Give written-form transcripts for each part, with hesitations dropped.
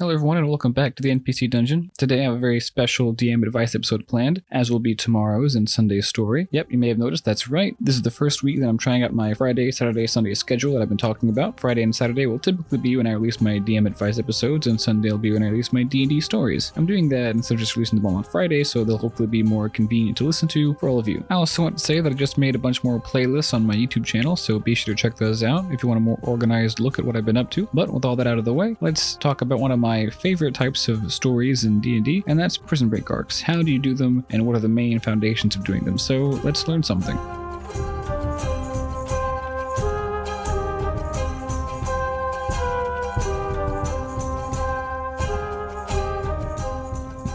Hello everyone and welcome back to the NPC Dungeon. Today I have a very special DM advice episode planned, as will be tomorrow's and Sunday's story. Yep, you may have noticed, that's right. This is the first week that I'm trying out my Friday, Saturday, Sunday schedule that I've been talking about. Friday and Saturday will typically be when I release my DM advice episodes, and Sunday will be when I release my D&D stories. I'm doing that instead of just releasing them all on Friday, so they'll hopefully be more convenient to listen to for all of you. I also want to say that I just made a bunch more playlists on my YouTube channel, so be sure to check those out if you want a more organized look at what I've been up to. But with all that out of the way, let's talk about one of my favorite types of stories in D&D, and that's prison break arcs. How do you do them, and what are the main foundations of doing them? So let's learn something.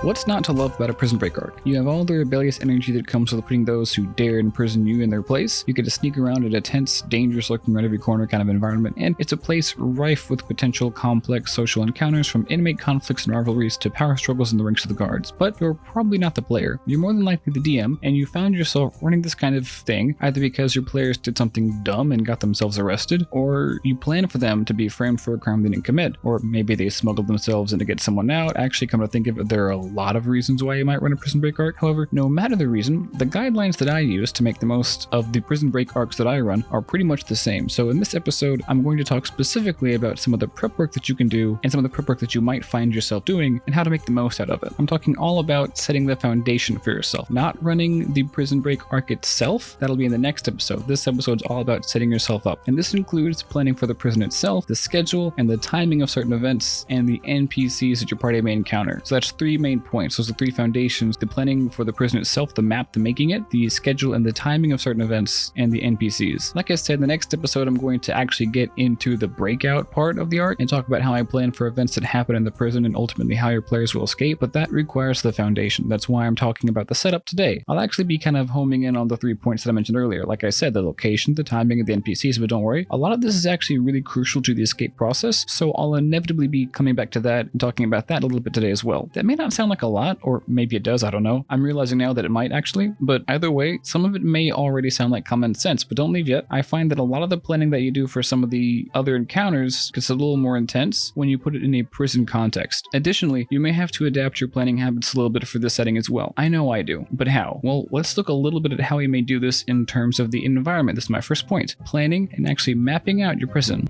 What's not to love about a prison break arc? You have all the rebellious energy that comes with putting those who dare imprison you in their place. You get to sneak around at a tense, dangerous looking around every corner kind of environment, and it's a place rife with potential complex social encounters, from inmate conflicts and rivalries to power struggles in the ranks of the guards. But you're probably not the player. You're more than likely the DM, and you found yourself running this kind of thing either because your players did something dumb and got themselves arrested, or you planned for them to be framed for a crime they didn't commit, or maybe they smuggled themselves in to get someone out. Actually, come to think of it, there are a lot of reasons why you might run a prison break arc. However, no matter the reason, the guidelines that I use to make the most of the prison break arcs that I run are pretty much the same. So in this episode, I'm going to talk specifically about some of the prep work that you can do and some of the prep work that you might find yourself doing and how to make the most out of it. I'm talking all about setting the foundation for yourself, not running the prison break arc itself. That'll be in the next episode. This episode's all about setting yourself up, and this includes planning for the prison itself, the schedule, and the timing of certain events, and the NPCs that your party may encounter. So that's three main points. Those are three foundations: the planning for the prison itself, the map, the making it, the schedule, and the timing of certain events, and the NPCs. Like I said, in the next episode, I'm going to actually get into the breakout part of the arc and talk about how I plan for events that happen in the prison and ultimately how your players will escape, but that requires the foundation. That's why I'm talking about the setup today. I'll actually be kind of homing in on the 3 points that I mentioned earlier. Like I said, the location, the timing, and the NPCs, but don't worry, a lot of this is actually really crucial to the escape process, so I'll inevitably be coming back to that and talking about that a little bit today as well. That may not sound like a lot, or maybe it does, I don't know. I'm realizing now that it might actually, but either way, some of it may already sound like common sense, but don't leave yet. I find that a lot of the planning that you do for some of the other encounters gets a little more intense when you put it in a prison context. Additionally, you may have to adapt your planning habits a little bit for this setting as well. I know I do, but how? Well, let's look a little bit at how you may do this in terms of the environment. This is my first point: planning and actually mapping out your prison.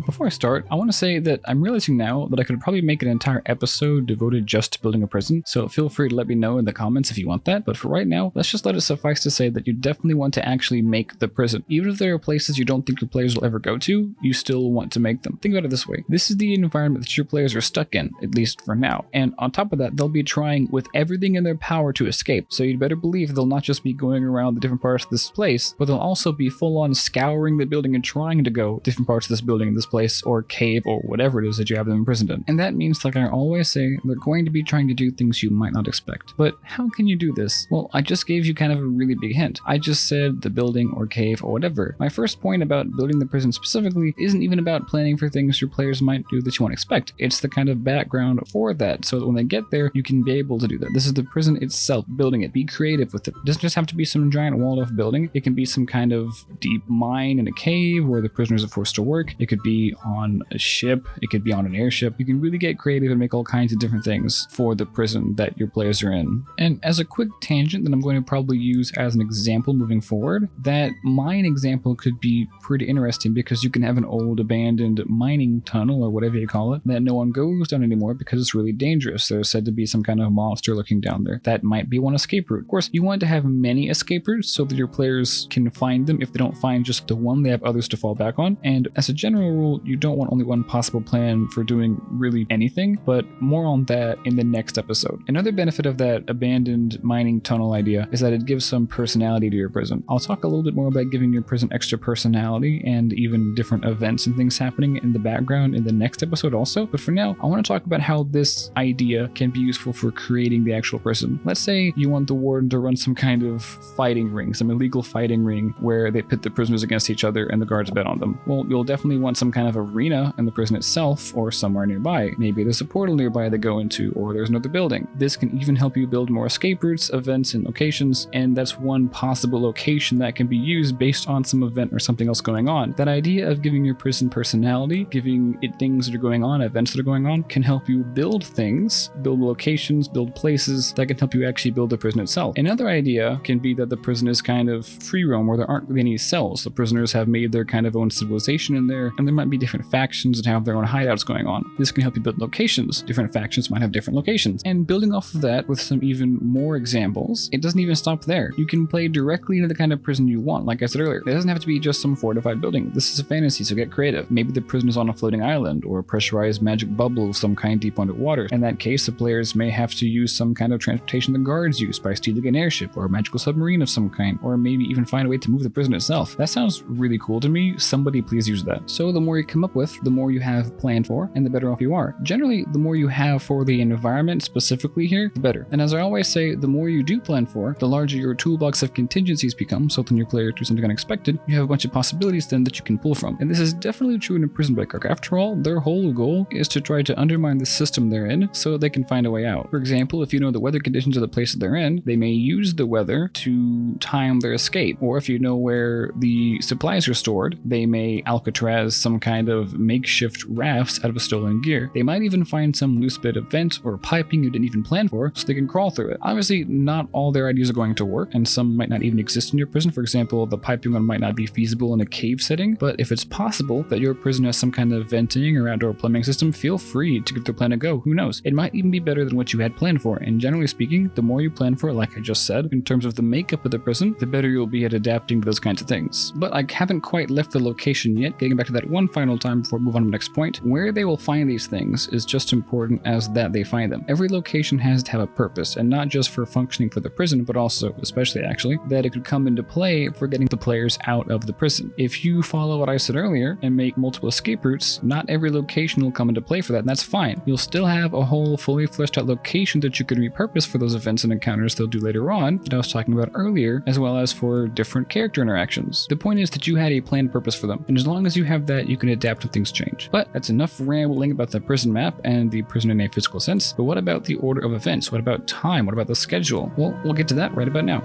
Before I start, I want to say that I'm realizing now that I could probably make an entire episode devoted just to building a prison, so feel free to let me know in the comments if you want that. But for right now, let's just let it suffice to say that you definitely want to actually make the prison. Even if there are places you don't think your players will ever go to, you still want to make them. Think about it this way: this is the environment that your players are stuck in, at least for now. And on top of that, they'll be trying with everything in their power to escape. So you'd better believe they'll not just be going around the different parts of this place, but they'll also be full on scouring the building and trying to go different parts of this building and this place or cave or whatever it is that you have them imprisoned in. And that means, like I always say, they're going to be trying to do things you might not expect. But how can you do this? Well, I just gave you kind of a really big hint. I just said the building or cave or whatever. My first point about building the prison specifically isn't even about planning for things your players might do that you won't expect. It's the kind of background for that, so that when they get there, you can be able to do that. This is the prison itself, building it. Be creative with it. It doesn't just have to be some giant walled-off building. It can be some kind of deep mine in a cave where the prisoners are forced to work. It could be on a ship, it could be on an airship. You can really get creative and make all kinds of different things for the prison that your players are in. And as a quick tangent that I'm going to probably use as an example moving forward, that mine example could be pretty interesting because you can have an old abandoned mining tunnel or whatever you call it that no one goes down anymore because it's really dangerous. There's said to be some kind of monster lurking down there. That might be one escape route. Of course, you want to have many escape routes so that your players can find them. If they don't find just the one, they have others to fall back on. And as a general rule, you don't want only one possible plan for doing really anything, but more on that in the next episode. Another benefit of that abandoned mining tunnel idea is that it gives some personality to your prison. I'll talk a little bit more about giving your prison extra personality and even different events and things happening in the background in the next episode also, but for now, I want to talk about how this idea can be useful for creating the actual prison. Let's say you want the warden to run some kind of fighting ring, some illegal fighting ring where they pit the prisoners against each other and the guards bet on them. Well, you'll definitely want some kind kind of arena in the prison itself or somewhere nearby. Maybe there's a portal nearby to go into, or there's another building. This can even help you build more escape routes, events, and locations, and that's one possible location that can be used based on some event or something else going on. That idea of giving your prison personality, giving it things that are going on, events that are going on, can help you build things, build locations, build places that can help you actually build the prison itself. Another idea can be that the prison is kind of free roam, where there aren't really any cells. The prisoners have made their kind of own civilization in there, and there might be different factions that have their own hideouts going on. This can help you build locations. Different factions might have different locations. And building off of that with some even more examples, it doesn't even stop there. You can play directly into the kind of prison you want. Like I said earlier, it doesn't have to be just some fortified building. This is a fantasy, so get creative. Maybe the prison is on a floating island or a pressurized magic bubble of some kind deep underwater. In that case, the players may have to use some kind of transportation the guards use by stealing an airship or a magical submarine of some kind, or maybe even find a way to move the prison itself. That sounds really cool to me. Somebody please use that. So the more you come up with, the more you have planned for, and the better off you are. Generally, the more you have for the environment specifically here, the better. And as I always say, the more you do plan for, the larger your toolbox of contingencies become, so when your player do something unexpected, you have a bunch of possibilities then that you can pull from. And this is definitely true in a prison break arc. After all, their whole goal is to try to undermine the system they're in so they can find a way out. For example, if you know the weather conditions of the place that they're in, they may use the weather to time their escape. Or if you know where the supplies are stored, they may Alcatraz some kind of makeshift rafts out of a stolen gear. They might even find some loose bit of vent or piping you didn't even plan for, so they can crawl through it. Obviously, not all their ideas are going to work, and some might not even exist in your prison. For example, the piping one might not be feasible in a cave setting, but if it's possible that your prison has some kind of venting or outdoor plumbing system, feel free to give their plan a go. Who knows? It might even be better than what you had planned for, and generally speaking, the more you plan for, like I just said, in terms of the makeup of the prison, the better you'll be at adapting to those kinds of things. But I haven't quite left the location yet, getting back to that one final time before we move on to the next point. Where they will find these things is just important as that they find them. Every location has to have a purpose, and not just for functioning for the prison, but also, especially actually, that it could come into play for getting the players out of the prison. If you follow what I said earlier and make multiple escape routes, not every location will come into play for that, and that's fine. You'll still have a whole fully fleshed out location that you can repurpose for those events and encounters they'll do later on that I was talking about earlier, as well as for different character interactions. The point is that you had a planned purpose for them, and as long as you have that, you can adapt when things change. But that's enough rambling about the prison map and the prison in a physical sense. But what about the order of events? What about time? What about the schedule? Well, we'll get to that right about now.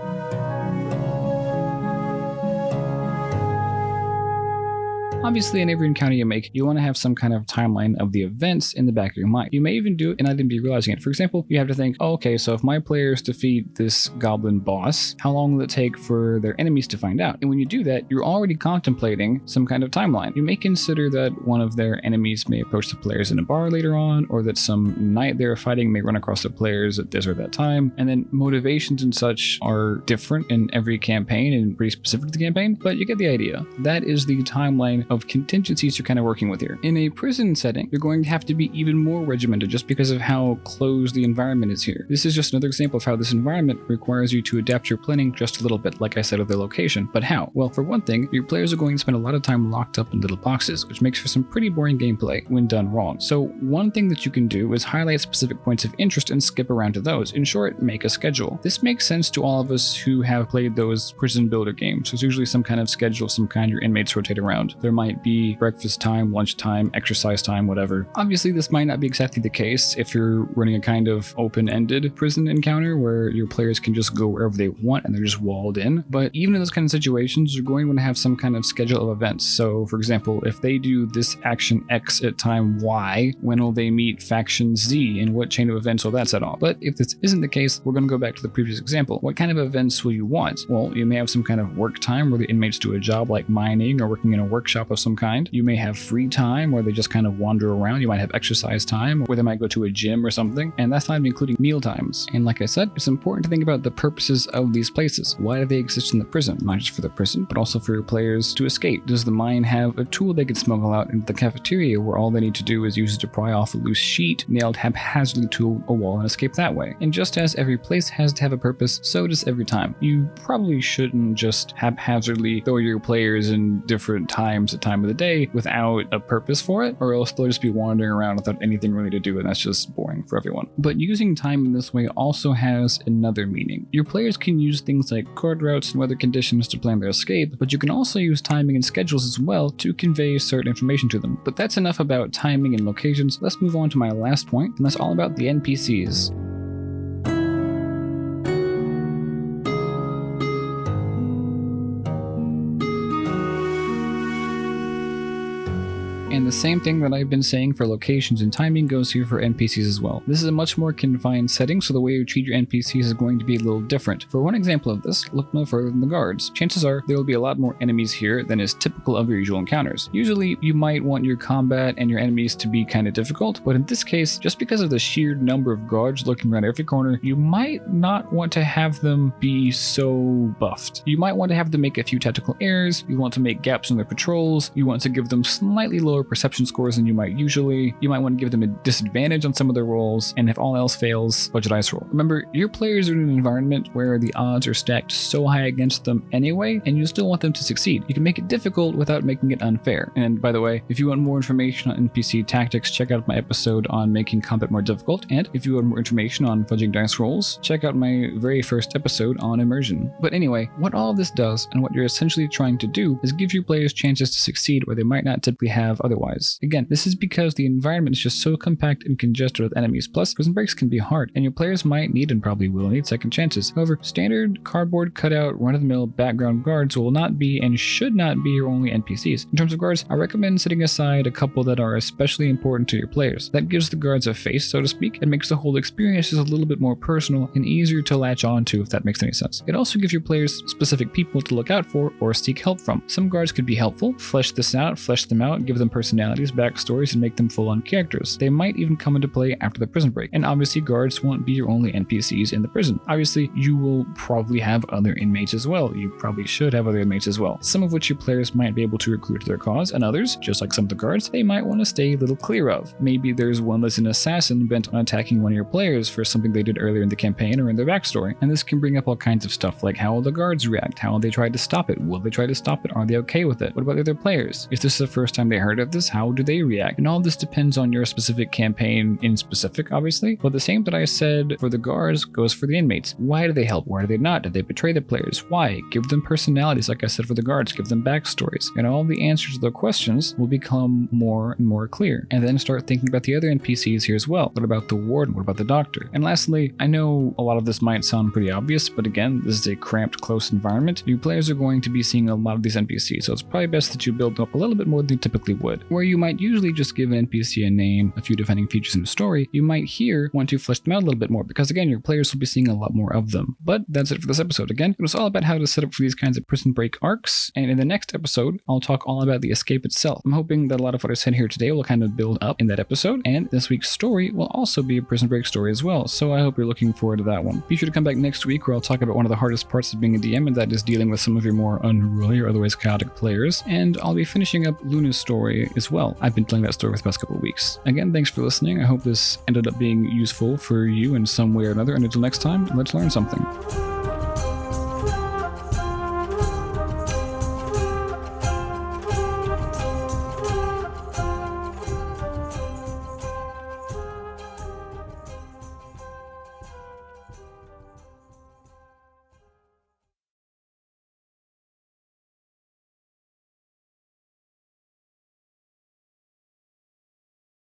Obviously, in every encounter you make, you want to have some kind of timeline of the events in the back of your mind. You may even do it and not even be realizing it. For example, you have to think, oh, okay, so if my players defeat this goblin boss, how long will it take for their enemies to find out? And when you do that, you're already contemplating some kind of timeline. You may consider that one of their enemies may approach the players in a bar later on, or that some knight they're fighting may run across the players at this or that time. And then motivations and such are different in every campaign and pretty specific to the campaign, but you get the idea. That is the timeline of contingencies you're kind of working with here. In a prison setting, you're going to have to be even more regimented just because of how closed the environment is here. This is just another example of how this environment requires you to adapt your planning just a little bit, like I said, of the location. But how? Well, for one thing, your players are going to spend a lot of time locked up in little boxes, which makes for some pretty boring gameplay when done wrong. So one thing that you can do is highlight specific points of interest and skip around to those. In short, make a schedule. This makes sense to all of us who have played those prison builder games. There's usually some kind of schedule, some kind your inmates rotate around. There might be breakfast time, lunch time, exercise time, whatever. Obviously, this might not be exactly the case if you're running a kind of open-ended prison encounter where your players can just go wherever they want and they're just walled in. But even in those kind of situations, you're going to want to have some kind of schedule of events. So, for example, if they do this action X at time Y, when will they meet faction Z and what chain of events will that set off? But if this isn't the case, we're going to go back to the previous example. What kind of events will you want? Well, you may have some kind of work time where the inmates do a job like mining or working in a workshop of some kind. You may have free time where they just kind of wander around. You might have exercise time where they might go to a gym or something. And that's not even including meal times. And like I said, it's important to think about the purposes of these places. Why do they exist in the prison? Not just for the prison, but also for your players to escape. Does the mine have a tool they can smuggle out into the cafeteria where all they need to do is use it to pry off a loose sheet nailed haphazardly to a wall and escape that way? And just as every place has to have a purpose, so does every time. You probably shouldn't just haphazardly throw your players in different times time of the day without a purpose for it, or else they'll just be wandering around without anything really to do, and that's just boring for everyone. But using time in this way also has another meaning. Your players can use things like card routes and weather conditions to plan their escape, but you can also use timing and schedules as well to convey certain information to them. But that's enough about timing and locations. Let's move on to my last point, and that's all about the NPCs. And the same thing that I've been saying for locations and timing goes here for NPCs as well. This is a much more confined setting, so the way you treat your NPCs is going to be a little different. For one example of this, look no further than the guards. Chances are there will be a lot more enemies here than is typical of your usual encounters. Usually, you might want your combat and your enemies to be kind of difficult, but in this case, just because of the sheer number of guards looking around every corner, you might not want to have them be so buffed. You might want to have them make a few tactical errors, you want to make gaps in their patrols, you want to give them slightly lower perception scores than you might usually. You might want to give them a disadvantage on some of their rolls, and if all else fails, budget dice roll. Remember, your players are in an environment where the odds are stacked so high against them anyway, and you still want them to succeed. You can make it difficult without making it unfair. And by the way, if you want more information on NPC tactics, check out my episode on making combat more difficult, and if you want more information on fudging dice rolls, check out my very first episode on immersion. But anyway, what all of this does, and what you're essentially trying to do, is give your players chances to succeed where they might not typically have otherwise. Again, this is because the environment is just so compact and congested with enemies, plus prison breaks can be hard, and your players might need and probably will need second chances. However, standard cardboard cutout run-of-the-mill background guards will not be and should not be your only NPCs. In terms of guards, I recommend setting aside a couple that are especially important to your players. That gives the guards a face, so to speak, and makes the whole experience just a little bit more personal and easier to latch on to, if that makes any sense. It also gives your players specific people to look out for or seek help from. Some guards could be helpful, flesh them out, give them personalities, backstories, and make them full-on characters. They might even come into play after the prison break. And obviously, guards won't be your only NPCs in the prison. Obviously, you will probably have other inmates as well. You probably should have other inmates as well. Some of which your players might be able to recruit to their cause, and others, just like some of the guards, they might want to stay a little clear of. Maybe there's one that's an assassin bent on attacking one of your players for something they did earlier in the campaign or in their backstory. And this can bring up all kinds of stuff, like how will the guards react? How will they try to stop it? Will they try to stop it? Are they okay with it? What about the other players? If this is the first time they heard of this, how do they react? And all this depends on your specific campaign in specific, obviously. But the same that I said for the guards goes for the inmates. Why do they help? Why do they not? Did they betray the players? Why? Give them personalities, like I said for the guards. Give them backstories. And all the answers to the questions will become more and more clear. And then start thinking about the other NPCs here as well. What about the warden? What about the doctor? And lastly, I know a lot of this might sound pretty obvious, but again, this is a cramped, close environment. Your players are going to be seeing a lot of these NPCs, so it's probably best that you build them up a little bit more than you typically would. Where you might usually just give an NPC a name, a few defining features in the story, you might here want to flesh them out a little bit more, because again, your players will be seeing a lot more of them. But that's it for this episode. Again, it was all about how to set up for these kinds of prison break arcs, and in the next episode, I'll talk all about the escape itself. I'm hoping that a lot of what I said here today will kind of build up in that episode, and this week's story will also be a prison break story as well, so I hope you're looking forward to that one. Be sure to come back next week where I'll talk about one of the hardest parts of being a DM, and that is dealing with some of your more unruly or otherwise chaotic players, and I'll be finishing up Luna's story as well. I've been telling that story for the past couple of weeks. Again, thanks for listening. I hope this ended up being useful for you in some way or another, and until next time, let's learn something.